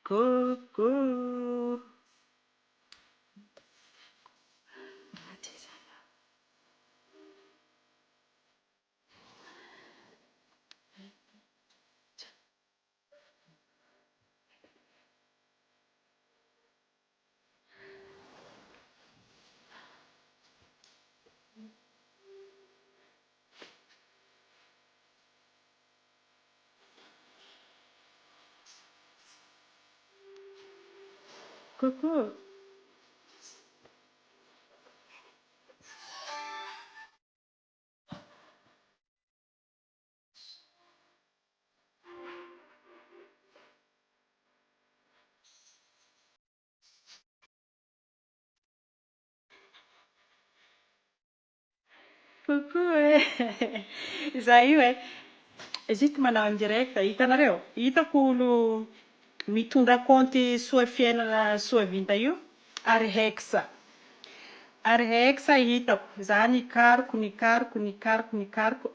Coucou. Coucou. Coucou. Zahay io zita manao en direct hitanareo hitako olo mitondra compte soa fiainana soavinta io ary Arexa hitako za nikariko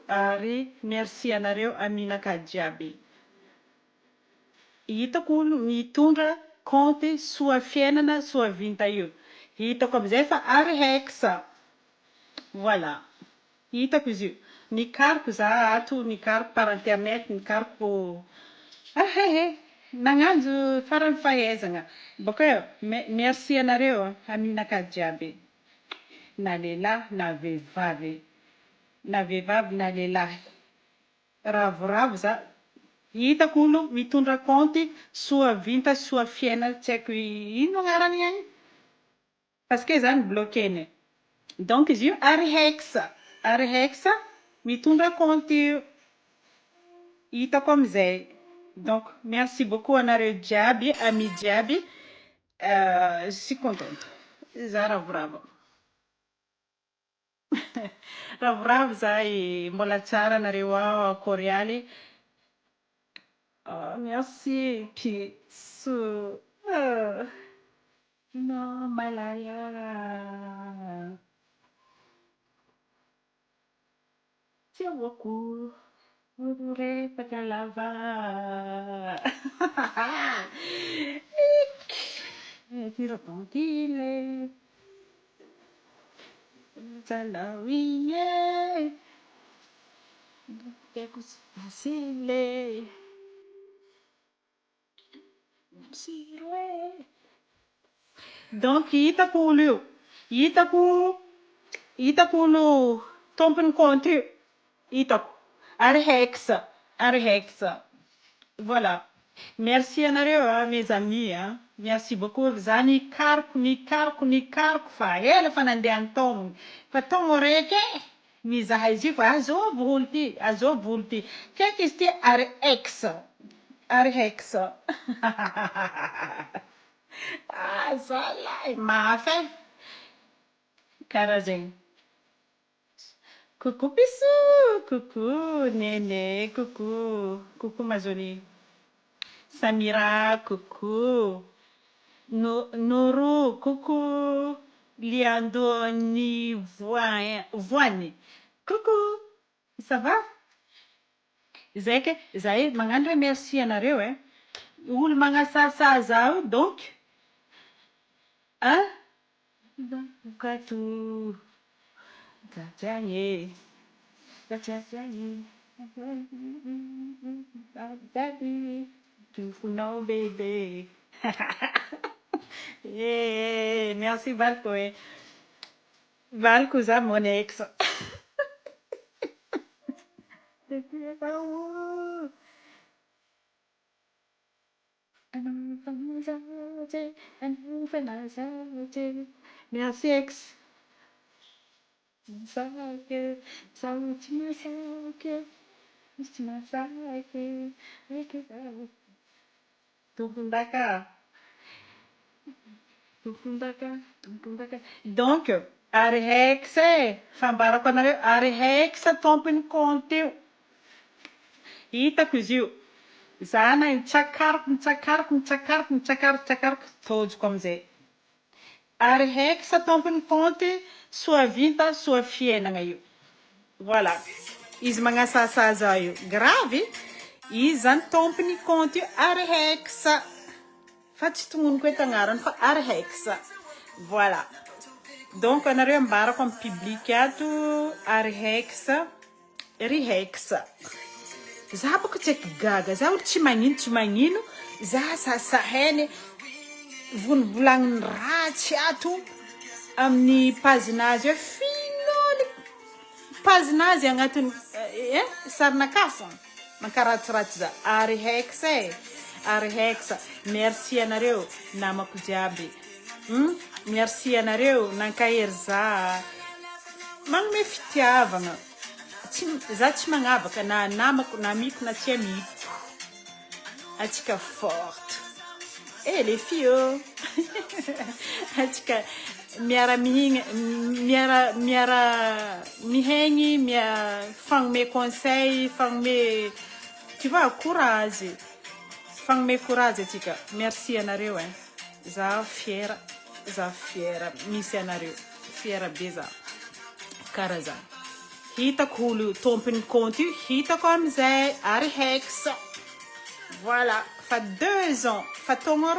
ary merci anareo aminaka jiaby hitako olo mitondra compte soa fiainana soavinta io hitako amizay fa Arexa voilà hitako izy io nikariko za ato nikariko par internet nikariko nagnanjo farany fahaizana bôka eo merci anareo aminaka jiaby na lehilahy na vehivavy na lehilahy ravoravo za hitako olo mitondra compte soavinta soa fiainana tsy haiko ino agnarany igny parce que za nibloqueny donc izy io Arexa mitondra compte io hitako amizay donc merci beaucoup anareo jiaby ami jiaby je suis contente za ravoravo ravoravo za mbola tsara anareo Korialy merci piso no malaya tiawako Udure pakalava tiro pontile Salawiye Sile Sile donc hitako olo io hitako olo tompony compte io hitako Arexa voilà merci anareo mes amis merci beaucoup za nikariko fa ela fa nandeha an-taogno fa taogno raiky mizaha izy io fa azôvy olo ty kaiky izy ty Arexa zalahy mafy e karaha zegny coucou piso coucou nene coucou ma jolie Samira coucou Nourou coucou Liando ni voine coucou ça va zay magnano remercie anareo olo magnasasahy zao donc kato Tatiane Daddy tufunao bébé merci Valko za mon ex merci ex Masake, sauti masake, masake, tupundaka. Donc, Arexa, fambarako anareo, Arexa tompony compte io. Hitako izy io. Za na nitsakariko tojoko amizay. Arexa tompony compte soavinta soa fiainana io. Voilà. Izy magnasasahy zao io. Gravy. izy zany tompony compte io Arhex fa tsy tognoniko hoe tagnarany fa Arhex voilà donc anareo ambarako amin'ny public ato Arhex Rihex za boko tsy haiko gaga za olo tsy magnino za saheny volagny ratsy ato amin'ny pazinazy hoe finony pazinazy agnatiny sarinakafa mankaratsiratsy za Arhex Arhex merci anareo namako jiaby merci anareo nankahery za magnome fitiavagna za tsy magnavaka na namako na amiko na tsy amiko atsika forte les filles atsika miara mihegny fagnome conseil fagnome tu vois courage fagnome courage atsika merci anareo za fiera misy anareo fiera be za karaha zany hitako olo tompony compte io hitako amizay Arhex voilà fa 2 ans fa togno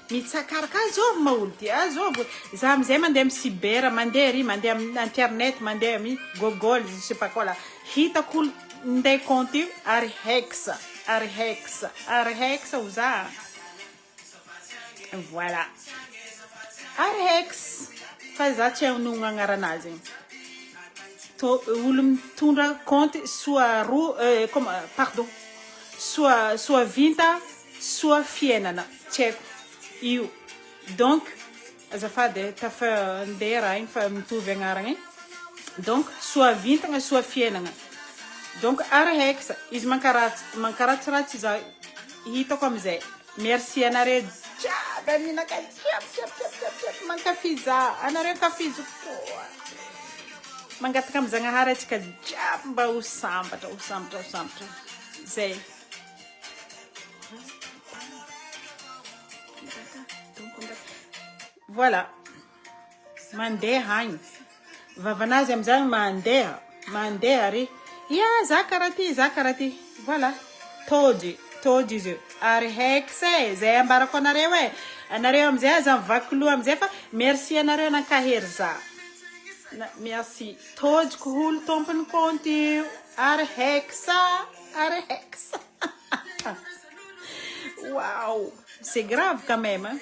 mitsakaraka azôvy maolo ty azôvy za amizay mandeha amin'ny cyber mandeha amin'ny internet mandeha amin'ny Google je sais pas quoi là hitako olo minday compte io Arhex oza voilà Arhex fa za tsy anogno agnaranazy olo mitondra compte soit soit vinta soit fiainana tsy haiko io donc azafady tafa ndeha raha igny fa mitovy agnaragna donc soit vintagna soit fiainagna donc Arhex izy mankaratsiratsy za hitako amizay merci anareo jiaby aminaka jiaby mankafiza anareo kafizo koa mangataka am'Zagnahary atsika jiaby mba ho sambatra zay voilà mandeha agny vavanazy amizany mandeha ary za karaha ty voilà tôdy izy io Arhex zay ambarako anareo amizay aza mivaky loha amizay fa merci anareo nankahery za merci tôdiko olo tompony compte io Arhex wow c'est grave quand même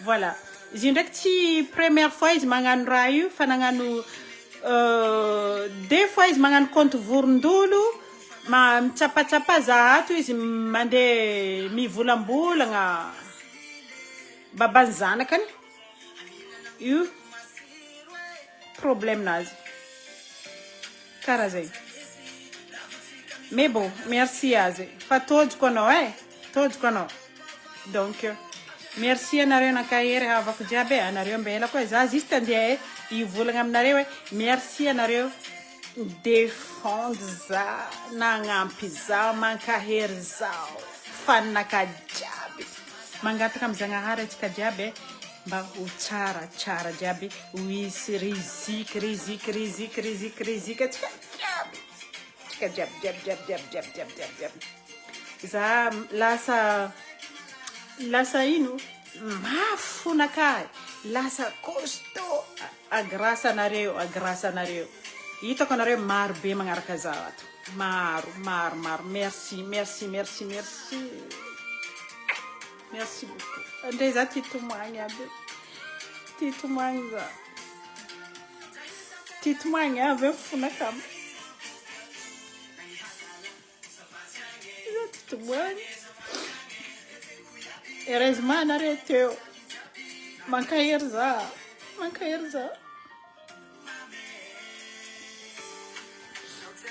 voilà izy ndraiky tsy première fois izy magnano raha io fa nagnano 2 fois izy magnano compte vorondolo mitsapatsapa za ato izy mandeha mivolambolagna babany zanakany io problème nazy karaha zay mais bon merci azy fa tôdiko anao donc merci anareo nankahery havako jiaby anareo mbela koa za juste andeha ivolagna aminareo merci anareo défendre za nagnampy za mankahery zao fanaka jiaby mangataka am'Zagnahary atsika jiaby mba ho tsara jiaby ho isy rizika atsika jiaby za lasa ino mafonaka lasa costaud agrasa anareo hitako anareo maro be magnaraka za ato maro merci beaucoup andray za titomagny aby titomagny avy fonaka titomagny heureusement anareo teo mankahery za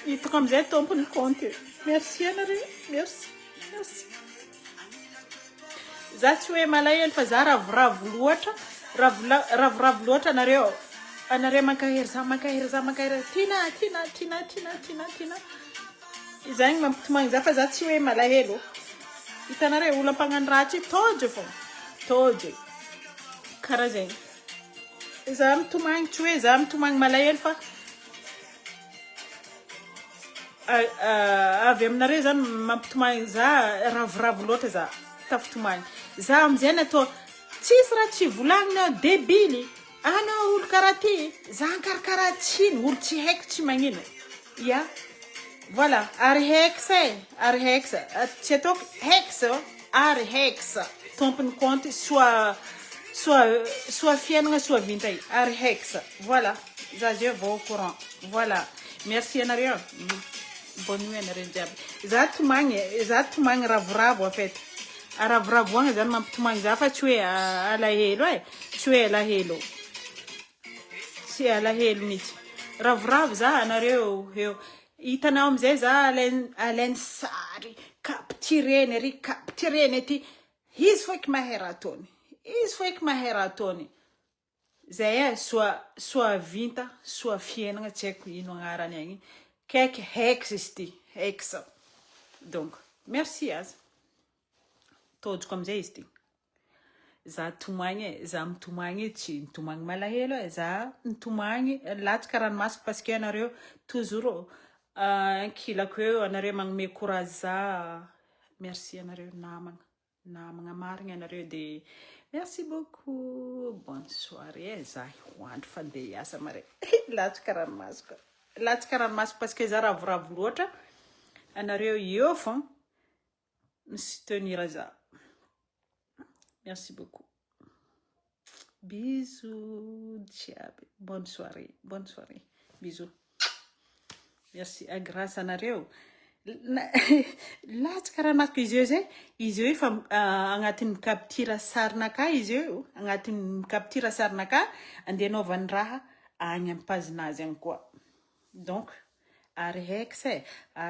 hitako amizay tompony compte merci anareo merci za tsy hoe malahelo fa za ravoravo loatra anareo mankahery za tina izagny mampitomagny za fa za tsy hoe malahelo hitanareo olo ampagnano ratsy tôdy karaha zay za mitomagny tsy hoe za mitomagny malahelo fa avy aminareo zany mampitomagny za ravoravo loatra za tafitomagny za am'zay natao tsisy raha tsy volagnina debily anao olo karaha ty za karakaraha tsiny olo tsy haiko tsy magnino ya voilà ary hex tsy ataoko hex ary hex tompony compte soit fiainana soit vinta ary hex voilà za je vao au courant voilà merci anareo bonne nuit anareo jiaby za tomagny ravoravo en fait ravoravoagna zany mampitomagny za fa tsy hoe alahelo tsy hoe alahelo sy alahelo mihitsy ravoravo za anareo eo hitanao amizay za alainy sary captureny ary captureny aty izy foiky mahay raha ataony zay soit vinta soit fiainana tsy haiko ino agnarany agny kaiky hex izy ty hex donc merci aza tôjoko amizay izy ty za mitomagny tsy mitomagny malahelo za mitomagny latsaka ranomasy parce que anareo toujours ankilako eo anareo magnome courage za merci anareo namagna marigny anareo de merci beaucoup bonne soirée za hoandro fa de hiasa mare latsaka ranomasy parce que za ravoravo loatra anareo eo fô soutenir za merci beaucoup bisous jiaby bonne soirée bisous merci grâce anareo latsaka ranomasiko izy eo efa agnatin'ny capture sarinaka izy eo agnatin'ny capture sarinaka andeha anaovany raha agny amin'ny pazinazy agny koa donc ary hex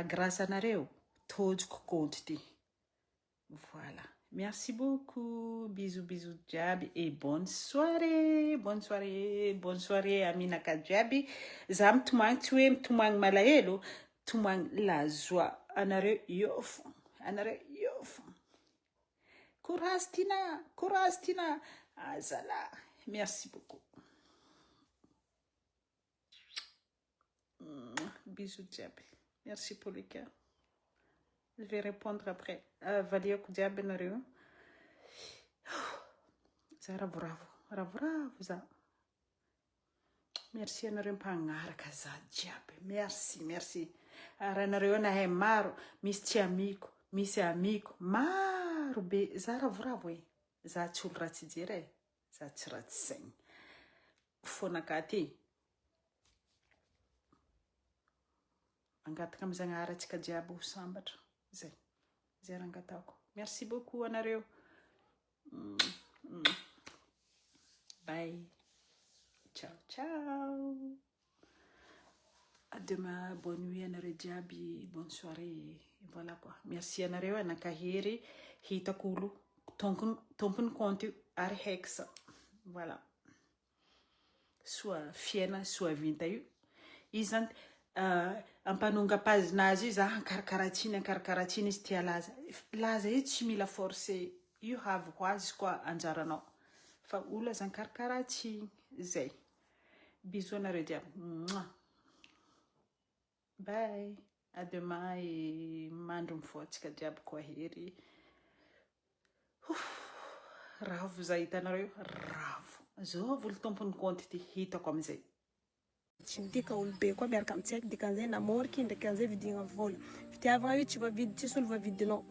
grâce anareo tôjoko compte ty voilà merci beaucoup bisous jiaby et bonne soirée aminaka jiaby za mitomagny tsy hoe mitomagny malahelo tomagny la joie anareo eo fô courage tina azala merci beaucoup bisous jiaby merci pour le cœur je vais répondre après valiako jiaby anareo za ravoravo za merci anareo mpagnaraka za jiaby merci ary anareo nahay maro misy tsy amiko misy amiko maro be za ravoravo za tsy olo ratsy jery za tsy ratsy saigny fonaka ty angataka am'zagnahary atsika jiaby ho sambatra zay raha angatako merci beaucoup anareo bye ciao à demain bonne nuit anareo jiaby bonne soirée voilà quoi merci anareo anakahery hitako olo tompony compte ary hex voilà soit fiaina soit vinta io izy zany ampanonga pazinazy io za karakaratsiny izy tia laza io tsy mila forcer io haviko azy koa anjaranao fa olo zany karakaratsiny zay bisous anareo jiaby bye à demain et mandro mifoatsika jiaby koa hery ravo za hitanareo ravo zao volo tompony compte ty hitako amizay tsy midika olo be koa miaraka amitsaiky dikan'izay namoriky ndraikan'izay vidigna vola fitiavagna io tsy vavidy tsisy olo vavidinao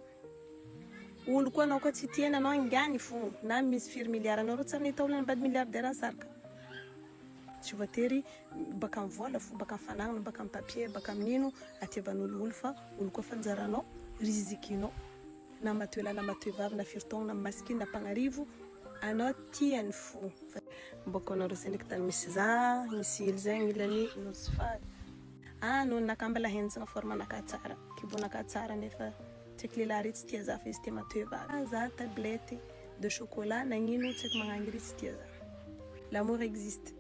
olo koa anao koa tsy tiana anao ingany fo na misy firy miliara anao tsara nahita olo nambady miliardaire saraka tsy voatery baka amin'ny vola fo baka amin'ny fanagnana baka amin'ny papier baka amin'ino atiavan'olo olo fa olo koa fanjaranao rizikinao na matoe lala matoe vavy na firtogna na maskiny na mpagnarivo anao tiany fo mboko anao rosy ndraiky tany misy za misy ilo zay ilany nosy fady no nakambala henjagna formanaka tsara kibonaka tsara nefa tsy lehilahy tsy tia za fa izy tia matoe vavy za tablette de chocolat nagnino tsy haiko magnangy ry tsy tia za l'amour existe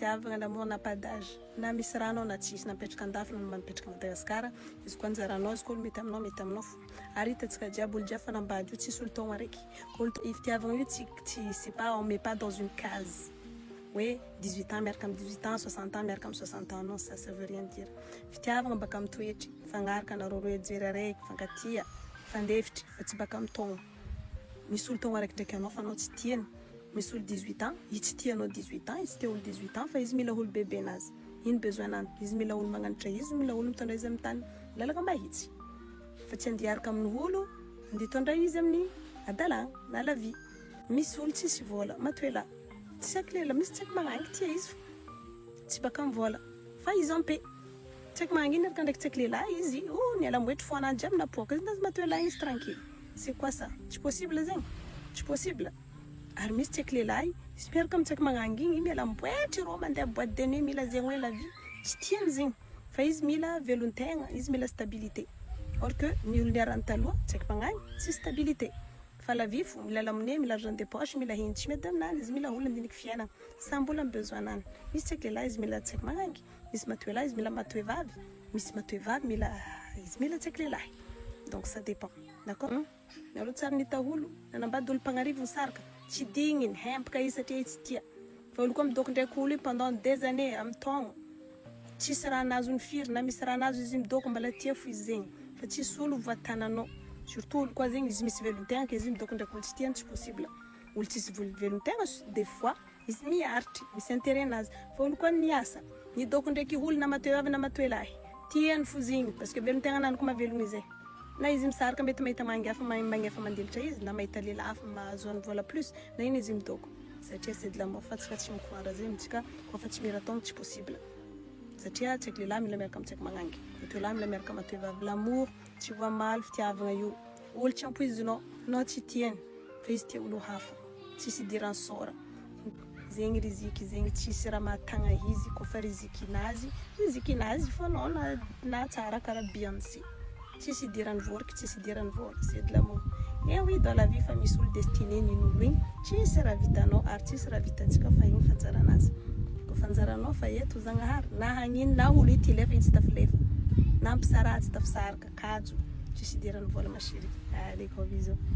fitiavagna l'amour n'a pas d'âge na misy rano na tsisy napetraka andafy na mipetraka Madagasikara izy koa anjaranao izy koa mety aminao fo ary hitantsika jiaby olo jiaby fanambady io tsisy olo taogna araiky olo fitiavagna io c'est pas on met pas dans une case hoe 18 ans miaraka amin'ny 18 ans 60 ans miaraka amin'ny 60 ans non ça veut rien dire fitiavagna baka amin'ny toetry fagnaraka anareo roe jery araiky fankatia fandefitry fa tsy baka amin'ny taogno misy olo taogno araiky ndraiky anao fa anao tsy tiany misy olo 18 ans i tsy tianao 18 ans izy tia olo 18 ans fa izy mila olo bebe anazy ino besoin-nany izy mila olo magnanitra izy mila olo mitondra izy amin'ny tany lalaka mahitsy fa tsy andiaraka amin'ny olo andeha hitondra izy amin'ny adalagna na la vie misy olo tsisy vola matoela tsy aiky lela misy tsy aiky magnangy tia izy tsy baka amin'ny vola fa izy en paix tsy aiky magnangy iny araka ndraiky tsy aiky lela izy niala moetry fo ananjy amina poaka izy ndazy matoela izy tranquille c'est quoi ça tsy possible zegny tsy possible ary misy tsy aiky lela izy miaraka amin'ny tsy aiky magnangy igny miala moetry rô mandeha boîte de nuit mila zegny hoe la vie tsy tiany zegny fa izy mila velon-tegna izy mila stabilité or que ny olo niarany taloha tsy aiky magnangy tsy stabilité fa la vie fo mila lamone mila argent de poche mila hindry mety aminany izy mila olo andiniky fiainana samby olo amin'ny besoin-nany misy tsy aiky lela izy mila tsy aiky magnangy misy matoe lahy izy mila matoe vavy misy matoe vavy mila izy mila tsy aiky lelahy donc ça dépend d'accord nareo tsara nita olo nanambady olo mpagnarivo nisaraka tsy digniny hempaka izy satria izy tsy tia fa olo koa midoko ndraiky olo pendant des années amin'ny taogno tsisy raha nazo ny firy na misy raha nazo izy midoko mbala tia fo izy zegny fa tsisy olo voatananao surtout olo koa zegny izy misy velon-tegna ka izy midoko ndraiky olo tsy tiany tsy possible olo tsisy velon-tegna des fois izy miaritry misy intérêt anazy fa olo koa niasa nidoko ndraiky olo na matoe vavy na matoe lahy tiany fo zegny parce que velon-tegna anany koa mavelogno izy na izy misaraka mety mahita mangafa magnefa mandilitra izy na mahita lehilahy mahazo any vola plus na iny izy midoko satria c'est de l'amour fa tsy mikoara zegny mitsika koa fa tsy miraton tsy possible satria tsy aiky lehilahy mila miaraka amin'ny tsy aiky magnangy matoe lahy mila miaraka matoe vavy l'amour tsy voa maly fitiavagna io olo tsy ampoizinao anao tsy tiany fa izy tia olo hafa tsisy idirany sora zegny riziky zegny tsisy raha mahatagna izy koa fa rizikinazy fa anao na tsara karaha Beyoncé tsisy idirany voriky tsisy idirany vola c'est de l'amour et oui dans la vie fa misy olo destiné nin'olo igny tsisy raha vitanao ary tsisy raha vitantsika fa igny fanjaranazy ko fanjaranao fa eto zagnahary na hagnino na olo ity lefa izy tafilefa na mpisaratsy tafisaraka kajo tsisy idirany vola ma chérie allez gros bisous